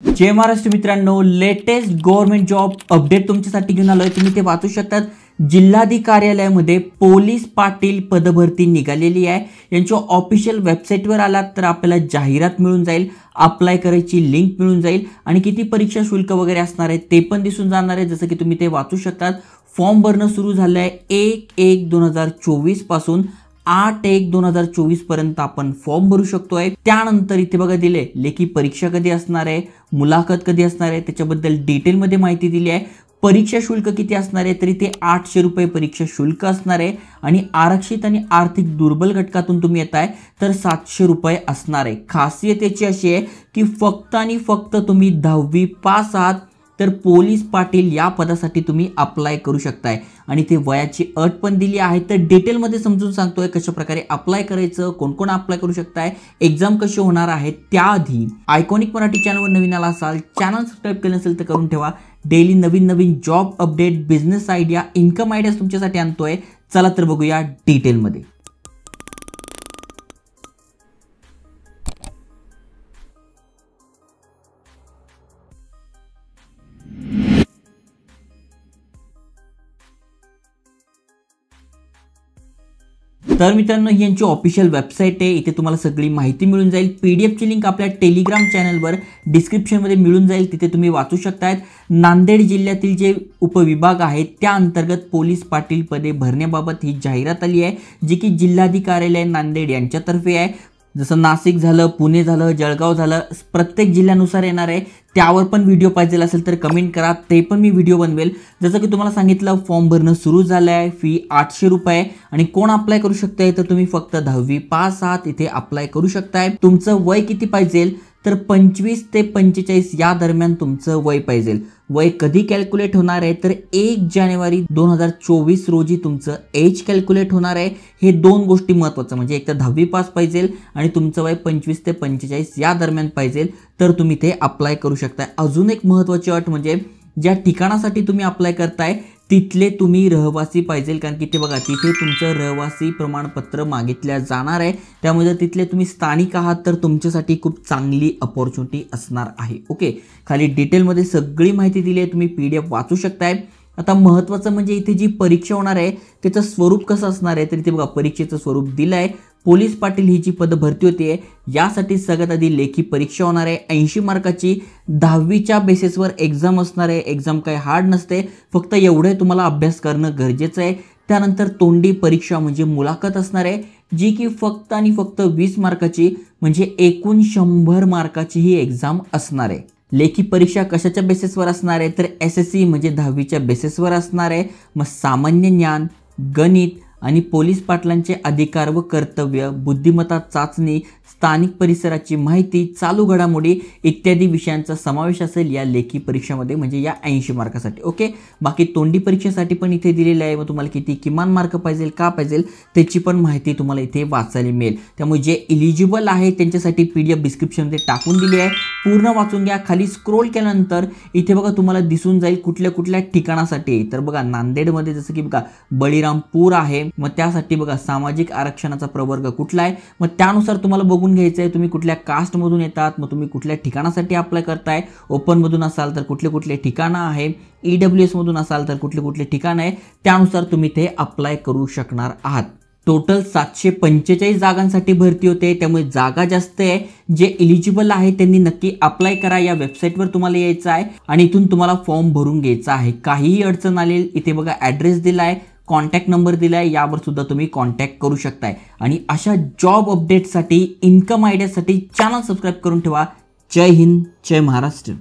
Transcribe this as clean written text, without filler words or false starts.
जय महाराष्ट्र मित्रांनो, latest government job update तुमच्यासाठी घेऊन आलोय। तुम्ही ते वाचू शकतात। जिल्हाधिकारी कार्यालयामध्ये पोलीस पाटील पदभरती निघालेली आहे। यांच्या ऑफिशियल वेबसाईटवर आलात तर आपल्याला जाहिरात मिळून जाईल, अप्लाय करायची लिंक मिळून जाईल आणि किती परीक्षा शुल्क वगैरे असणार आहे ते पण दिसून जाणार आहे। जसं की तुम्ही ते वाचू शकतात। फॉर्म भरणं सुरू झालं आहे 1/1/2024 पासून 8/1/2024 पर्यंत आपण फॉर्म भरू शकतोय। त्यानंतर इथे बघा दिले लेखी परीक्षा कधी असणार आहे, मुलाखत कधी असणार आहे त्याच्याबद्दल डिटेलमध्ये माहिती दिली आहे। परीक्षा शुल्क किती असणार आहे तर इथे 800 रुपये परीक्षा शुल्क असणार आहे आणि आरक्षित आणि आर्थिक दुर्बल घटकातून तुम्ही येताय तर 700 रुपये असणार आहे। खासियत याची अशी आहे की फक्त आणि फक्त तुम्ही 10वी पास आहात तर पोलीस पाटील या पदासाठी तुम्ही अप्लाय करू शकताय आणि ते वयाची अट पण दिली आहे। तर डिटेलमध्ये समजून सांगतोय कशा प्रकारे अप्लाय करायचं, कोण कोण अप्लाय करू शकताय, एग्जाम कशी होणार आहे। त्याआधी आयकॉनिक मराठी चॅनलवर नवीन आला असाल, चॅनल सबस्क्राइब केलं नसेल तर करून ठेवा। डेली नवीन नवीन job update, business idea, income ideas तुमच्यासाठी आणतोय। चला तर बघूया डिटेलमध्ये। तर मित्रांनो, ही यांची ऑफिशियल वेबसाईट आहे। इथे तुम्हाला सगळी माहिती मिळून जाईल। PDF ची लिंक आपल्या टेलिग्राम चॅनलवर डिस्क्रिप्शनमध्ये मिळून जाईल, तिथे तुम्ही वाचू शकतायत। नांदेड जिल्ह्यातील जे उपविभाग आहेत त्या अंतर्गत पोलीस पाटील पदे भरण्याबाबत ही जाहिरात आली आहे, जी की जिल्हाधिकारी कार्यालय नांदेड यांच्यातर्फे आहे। जसं नाशिक झालं, पुणे झालं, जळगाव झालं, प्रत्येक जिल्ह्यानुसार येणार आहे। त्यावर पण व्हिडिओ पाहिजे असेल तर कमेंट करा, ते पण मी व्हिडिओ बनवेल। जसं की तुम्हाला सांगितलं फॉर्म भरणं सुरू झालं आहे, फी 800 रुपये आणि कोण अप्लाय करू शकताय तर तुम्ही फक्त 10वी पास आहात इथे अप्लाय करू शकताय। तुमचं वय किती पाहिजे तर 25 ते 45 या दरम्यान तुमचं वय पाहिजे। वय कधी कॅल्क्युलेट होणार आहे तर 1 जानेवारी 2024 रोजी तुमचं एज कॅल्क्युलेट होणार आहे। हे दोन गोष्टी महत्त्वाचं, म्हणजे एक तर 10वी पास पाहिजे आणि तुमचं वय 25 ते 45 या दरम्यान पाहिजे तर तुम्ही ते अप्लाय करू शकताय। अजून एक महत्त्वाची अट म्हणजे ज्या ठिकाणासाठी तुम्ही अप्लाय करताय तिथले तुम्ही रहिवासी पाहिजे, कारण की ते बघा तिथे तुमचं रहिवासी प्रमाणपत्र मागितल्या जाणार आहे। त्यामुळे जर तिथले तुम्ही स्थानिक आहात तर तुमच्यासाठी खूप चांगली अपॉर्च्युनिटी असणार आहे। ओके, खाली डिटेलमध्ये सगळी माहिती दिली आहे, तुम्ही PDF वाचू शकताय। आता महत्त्वाचं म्हणजे इथे जी परीक्षा होणार आहे त्याचं स्वरूप कसं असणार आहे तर इथे बघा परीक्षेचं स्वरूप दिलं आहे। पोलीस पाटील ही जी पद भरती होते यासाठी सगळ्यात आधी लेखी परीक्षा होणार आहे 80 मार्काची। 10वीच्या बेसिसवर एक्झाम असणार आहे। एक्झाम काही हार्ड नसते, फक्त एवढे तुम्हाला अभ्यास करणं गरजेचं आहे। त्यानंतर तोंडी परीक्षा म्हणजे मुलाखत असणार आहे, जी की फक्त आणि फक्त 20 मार्काची म्हणजे एकूण 100 मार्काची ही एक्झाम असणार आहे। लेखी परीक्षा कशाच्या बेसिसवर असणार आहे तर SSC म्हणजे 10वीच्या बेसिसवर असणार आहे। मग सामान्य ज्ञान, गणित आणि पोलीस पाटलांचे अधिकार व कर्तव्य, बुद्धिमत्ता चाचणी, स्थानिक परिसराची माहिती, चालू घडामोडी इत्यादी विषयांचा समावेश असेल या लेखी परीक्षेमध्ये, म्हणजे या 80 मार्कासाठी। ओके, बाकी तोंडी परीक्षेसाठी पण इथे दिलेलं आहे। मग तुम्हाला किती किमान मार्क पाहिजे, का पाहिजे त्याची पण माहिती तुम्हाला इथे वाचायला मिळेल। त्यामुळे जे एलिजिबल आहे त्यांच्यासाठी PDF डिस्क्रिप्शनमध्ये टाकून दिली आहे, पूर्ण वाचून घ्या। खाली स्क्रोल केल्यानंतर इथे बघा तुम्हाला दिसून जाईल कुठल्या कुठल्या ठिकाणासाठी। तर बघा नांदेडमध्ये जसं की बघा बळीरामपूर आहे, मग त्यासाठी बघा सामाजिक आरक्षणाचा प्रवर्ग कुठला आहे, मग त्यानुसार तुम्हाला बघून घ्यायचं आहे तुम्ही कुठल्या कास्ट मधून येतात, मग तुम्ही कुठल्या ठिकाणासाठी अप्लाय करताय। ओपन मधून असाल तर कुठले कुठले ठिकाणं आहे, EWS मधून असाल तर कुठले कुठले ठिकाण आहे, त्यानुसार तुम्ही ते अप्लाय करू शकणार आहात। टोटल 745 जागांसाठी भरती होते, त्यामुळे जागा जास्त आहे। जे एलिजिबल आहे त्यांनी नक्की अप्लाय करा। या वेबसाईटवर तुम्हाला यायचं आहे आणि इथून तुम्हाला फॉर्म भरून घ्यायचा आहे। काहीही अडचण आली इथे बघा ॲड्रेस दिलाय, कॉन्टॅक्ट नंबर दिलाय, यावर सुद्धा तुम्ही कॉन्टॅक्ट करू शकताय। आणि अशा जॉब अपडेटसाठी, इन्कम आयडियासाठी चॅनल सबस्क्राइब करून ठेवा। जय हिंद, जय महाराष्ट्र।